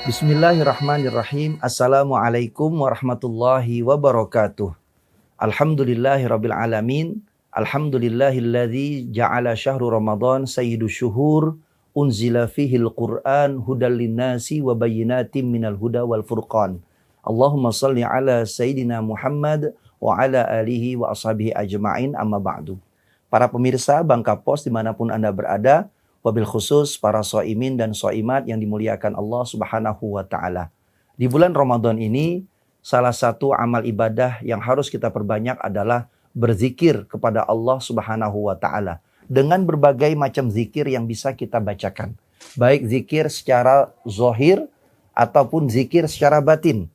Bismillahirrahmanirrahim. Assalamualaikum warahmatullahi wabarakatuh. Alhamdulillahirabbil alamin. Alhamdulillahilladzi ja'ala syahru Ramadan sayyidu syuhur unzila fihil Qur'an hudal linnasi wa bayyinatin minal huda wal furqan. Allahumma shalli ala sayyidina Muhammad wa ala alihi wa ashabihi ajma'in, amma ba'du. Para pemirsa Bangka Pos dimanapun Anda berada, wabil khusus para shaimin dan shaimat yang dimuliakan Allah Subhanahu wa taala. Di bulan Ramadan ini, salah satu amal ibadah yang harus kita perbanyak adalah berzikir kepada Allah Subhanahu wa taala dengan berbagai macam zikir yang bisa kita bacakan. Baik zikir secara zahir ataupun zikir secara batin.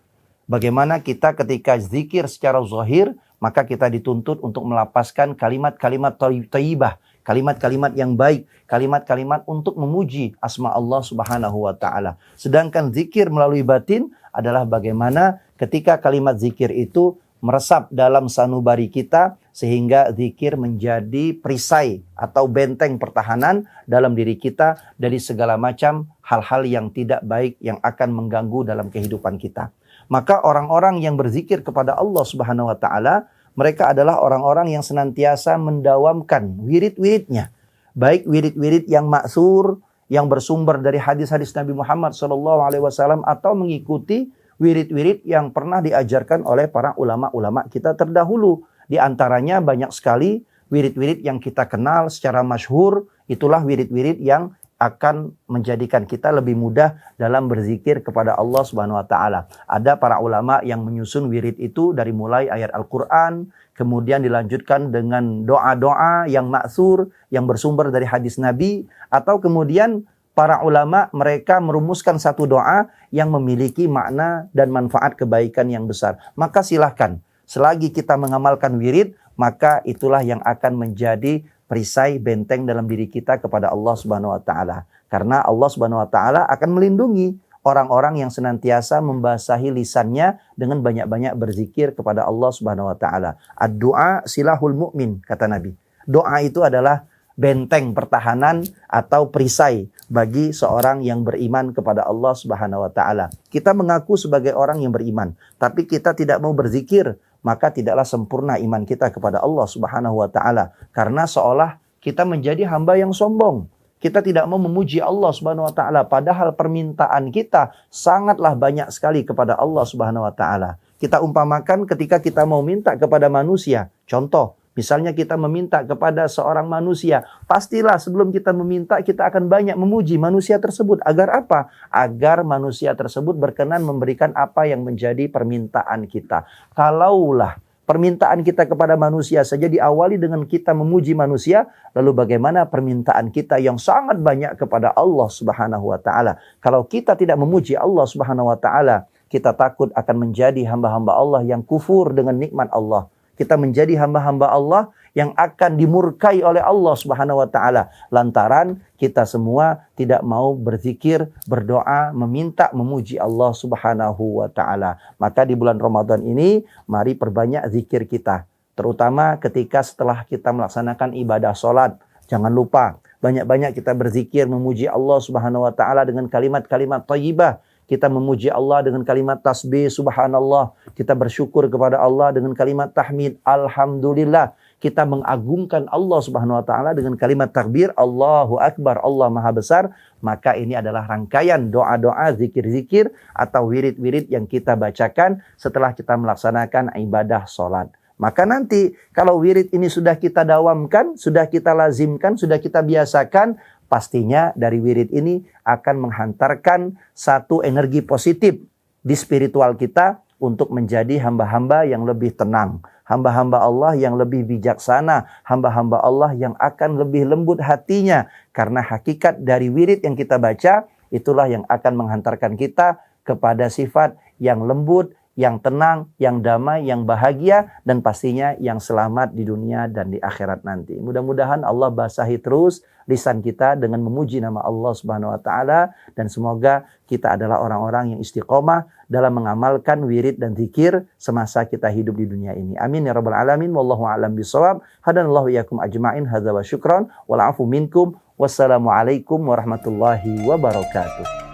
Bagaimana kita ketika zikir secara zahir, maka kita dituntut untuk melapaskan kalimat-kalimat thayyibah, kalimat-kalimat yang baik, kalimat-kalimat untuk memuji asma Allah Subhanahu wa taala. Sedangkan zikir melalui batin adalah bagaimana ketika kalimat zikir itu meresap dalam sanubari kita sehingga zikir menjadi perisai atau benteng pertahanan dalam diri kita dari segala macam hal-hal yang tidak baik yang akan mengganggu dalam kehidupan kita. Maka orang-orang yang berzikir kepada Allah Subhanahu wa taala, mereka adalah orang-orang yang senantiasa mendawamkan wirid-wiridnya. Baik wirid-wirid yang maksur, yang bersumber dari hadis-hadis Nabi Muhammad SAW, atau mengikuti wirid-wirid yang pernah diajarkan oleh para ulama-ulama kita terdahulu. Di antaranya banyak sekali wirid-wirid yang kita kenal secara masyhur, itulah wirid-wirid yang akan menjadikan kita lebih mudah dalam berzikir kepada Allah Subhanahu wa taala. Ada para ulama yang menyusun wirid itu dari mulai ayat Al-Qur'an, kemudian dilanjutkan dengan doa-doa yang maksur yang bersumber dari hadis Nabi, atau kemudian para ulama mereka merumuskan satu doa yang memiliki makna dan manfaat kebaikan yang besar. Maka silahkan, selagi kita mengamalkan wirid, maka itulah yang akan menjadi perisai benteng dalam diri kita kepada Allah Subhanahu wa taala. Karena Allah Subhanahu wa taala akan melindungi orang-orang yang senantiasa membasahi lisannya dengan banyak-banyak berzikir kepada Allah Subhanahu wa taala. Ad-du'a silahul mu'min, kata Nabi. Doa itu adalah benteng pertahanan atau perisai bagi seorang yang beriman kepada Allah Subhanahu wa taala. Kita mengaku sebagai orang yang beriman, tapi kita tidak mau berzikir, maka tidaklah sempurna iman kita kepada Allah Subhanahu wa taala. Karena seolah kita menjadi hamba yang sombong. Kita tidak mau memuji Allah Subhanahu wa taala, padahal permintaan kita sangatlah banyak sekali kepada Allah Subhanahu wa taala. Kita umpamakan ketika kita mau minta kepada manusia. Contoh, misalnya kita meminta kepada seorang manusia, pastilah sebelum kita meminta kita akan banyak memuji manusia tersebut. Agar apa? Agar manusia tersebut berkenan memberikan apa yang menjadi permintaan kita. Kalaulah permintaan kita kepada manusia saja diawali dengan kita memuji manusia, lalu bagaimana permintaan kita yang sangat banyak kepada Allah Subhanahu wa taala? Kalau kita tidak memuji Allah Subhanahu wa taala, kita takut akan menjadi hamba-hamba Allah yang kufur dengan nikmat Allah. Kita menjadi hamba-hamba Allah yang akan dimurkai oleh Allah Subhanahu wa taala lantaran kita semua tidak mau berzikir, berdoa, meminta, memuji Allah Subhanahu wa taala. Maka di bulan Ramadan ini mari perbanyak zikir kita, terutama ketika setelah kita melaksanakan ibadah salat. Jangan lupa banyak-banyak kita berzikir memuji Allah Subhanahu wa taala dengan kalimat-kalimat thayyibah. Kita memuji Allah dengan kalimat tasbih, subhanallah. Kita bersyukur kepada Allah dengan kalimat tahmid, alhamdulillah. Kita mengagungkan Allah Subhanahu wa taala dengan kalimat takbir, Allahu Akbar, Allah Maha Besar. Maka ini adalah rangkaian doa-doa, zikir-zikir atau wirid-wirid yang kita bacakan setelah kita melaksanakan ibadah sholat. Maka nanti kalau wirid ini sudah kita dawamkan, sudah kita lazimkan, sudah kita biasakan, pastinya dari wirid ini akan menghantarkan satu energi positif di spiritual kita untuk menjadi hamba-hamba yang lebih tenang, hamba-hamba Allah yang lebih bijaksana, hamba-hamba Allah yang akan lebih lembut hatinya. Karena hakikat dari wirid yang kita baca, itulah yang akan menghantarkan kita kepada sifat yang lembut, yang tenang, yang damai, yang bahagia, dan pastinya yang selamat di dunia dan di akhirat nanti. Mudah-mudahan Allah basahi terus lisan kita dengan memuji nama Allah Subhanahu wa taala, dan semoga kita adalah orang-orang yang istiqomah dalam mengamalkan wirid dan zikir semasa kita hidup di dunia ini. Amin ya rabbal alamin. Wallahu a'lam bishawab. Hadanallahu iyyakum ajma'in. Hadza wa syukran wal afu minkum. Wassalamualaikum warahmatullahi wabarakatuh.